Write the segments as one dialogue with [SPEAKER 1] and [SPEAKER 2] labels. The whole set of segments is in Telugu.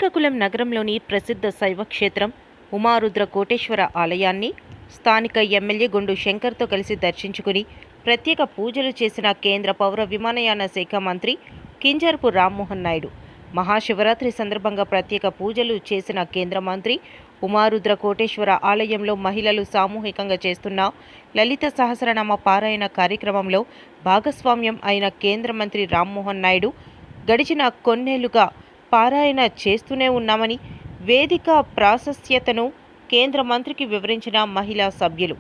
[SPEAKER 1] శ్రీకాకుళం నగరంలోని ప్రసిద్ధ శైవ క్షేత్రం ఉమారుద్ర కోటేశ్వర ఆలయాన్ని స్థానిక ఎమ్మెల్యే గుండు శంకర్తో కలిసి దర్శించుకుని ప్రత్యేక పూజలు చేసిన కేంద్ర పౌర విమానయాన శాఖ మంత్రి కింజరపు రామ్మోహన్ నాయుడు. మహాశివరాత్రి సందర్భంగా ప్రత్యేక పూజలు చేసిన కేంద్ర మంత్రి ఉమారుద్ర కోటేశ్వర ఆలయంలో మహిళలు సామూహికంగా చేస్తున్న లలిత సహస్రనామ పారాయణ కార్యక్రమంలో భాగస్వామ్యం అయిన కేంద్ర మంత్రి రామ్మోహన్ నాయుడు గడిచిన కొన్నేళ్లుగా పారాయణ చేస్తూనే ఉన్నామని, వేదిక ప్రాశస్త్యతను కేంద్ర మంత్రికి వివరించిన మహిళా సభ్యులు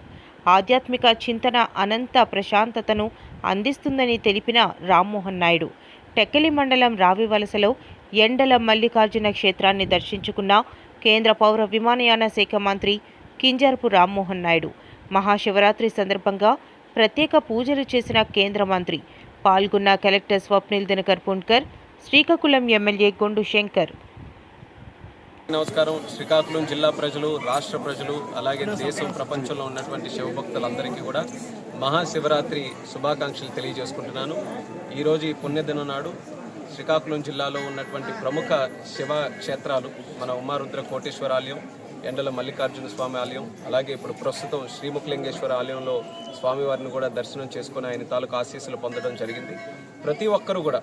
[SPEAKER 1] ఆధ్యాత్మిక చింతన అనంత ప్రశాంతతను అందిస్తుందని తెలిపిన రామ్మోహన్ నాయుడు టెక్కలి మండలం రావివలసలో ఎండల మల్లికార్జున క్షేత్రాన్ని దర్శించుకున్న కేంద్ర పౌర విమానయాన శాఖ మంత్రి కింజరపు రామ్మోహన్ నాయుడు. మహాశివరాత్రి సందర్భంగా ప్రత్యేక పూజలు చేసిన కేంద్ర మంత్రి పాల్గొన్న కలెక్టర్ స్వప్నిల్ దినకర్ పుండ్కర్, శ్రీకాకుళం ఎమ్మెల్యే గుండు శంకర్.
[SPEAKER 2] నమస్కారం. శ్రీకాకుళం జిల్లా ప్రజలు, రాష్ట్ర ప్రజలు, అలాగే దేశం ప్రపంచంలో ఉన్నటువంటి శివభక్తులందరికీ కూడా మహాశివరాత్రి శుభాకాంక్షలు తెలియజేసుకుంటున్నాను. ఈరోజు ఈ పుణ్యదినం నాడు శ్రీకాకుళం జిల్లాలో ఉన్నటువంటి ప్రముఖ శివ క్షేత్రాలు మన ఉమారుద్ర కోటేశ్వర ఆలయం, ఎండల మల్లికార్జున స్వామి ఆలయం, అలాగే ఇప్పుడు ప్రస్తుతం శ్రీముఖలింగేశ్వర ఆలయంలో స్వామివారిని కూడా దర్శనం చేసుకుని ఆయన తాలూకు ఆశీస్సులు పొందడం జరిగింది. ప్రతి ఒక్కరూ కూడా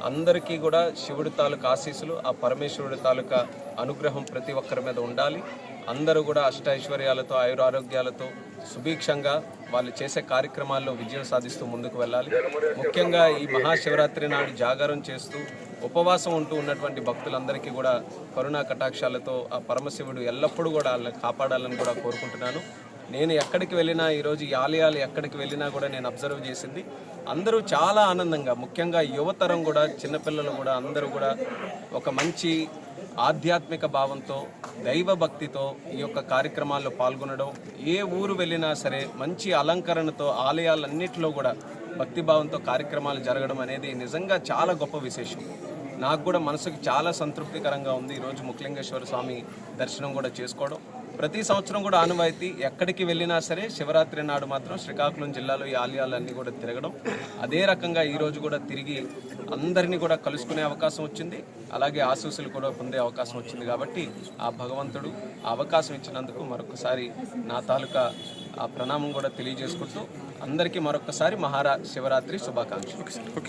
[SPEAKER 2] అందరికీ కూడా శివుడి తాలూకా ఆశీస్సులు, ఆ పరమేశ్వరుడి తాలూకా అనుగ్రహం ప్రతి ఒక్కరి మీద ఉండాలి. అందరూ కూడా అష్టైశ్వర్యాలతో, ఆయురారోగ్యాలతో సుభిక్షంగా వాళ్ళు చేసే కార్యక్రమాల్లో విజయం సాధిస్తూ ముందుకు వెళ్ళాలి. ముఖ్యంగా ఈ మహాశివరాత్రి నాడు జాగారం చేస్తూ ఉపవాసం ఉంటూ ఉన్నటువంటి భక్తులందరికీ కూడా కరుణా కటాక్షాలతో ఆ పరమశివుడు ఎల్లప్పుడూ కూడా వాళ్ళని కాపాడాలని కూడా కోరుకుంటున్నాను. నేను ఎక్కడికి వెళ్ళినా, ఈరోజు ఈ ఆలయాలు ఎక్కడికి వెళ్ళినా కూడా నేను అబ్జర్వ్ చేసింది, అందరూ చాలా ఆనందంగా, ముఖ్యంగా యువతరం కూడా, చిన్నపిల్లలు కూడా అందరూ కూడా ఒక మంచి ఆధ్యాత్మిక భావంతో, దైవ భక్తితో ఈ యొక్క కార్యక్రమాల్లో పాల్గొనడం, ఏ ఊరు వెళ్ళినా సరే మంచి అలంకరణతో ఆలయాలన్నింటిలో కూడా భక్తిభావంతో కార్యక్రమాలు జరగడం అనేది నిజంగా చాలా గొప్ప విశేషం. నాకు కూడా మనసుకి చాలా సంతృప్తికరంగా ఉంది ఈరోజు ముఖలింగేశ్వర స్వామి దర్శనం కూడా చేసుకోవడం. ప్రతి సంవత్సరం కూడా ఆనవాయితీ, ఎక్కడికి వెళ్ళినా సరే శివరాత్రి నాడు మాత్రం శ్రీకాకుళం జిల్లాలో ఈ ఆలయాలన్నీ కూడా తిరగడం. అదే రకంగా ఈరోజు కూడా తిరిగి అందరినీ కూడా కలుసుకునే అవకాశం వచ్చింది, అలాగే ఆశీస్సులు కూడా పొందే అవకాశం వచ్చింది. కాబట్టి ఆ భగవంతుడు ఆ అవకాశం ఇచ్చినందుకు మరొకసారి నా తాలూకా ఆ ప్రణామం కూడా తెలియజేసుకుంటూ అందరికీ మరొకసారి శివరాత్రి శుభాకాంక్షలు.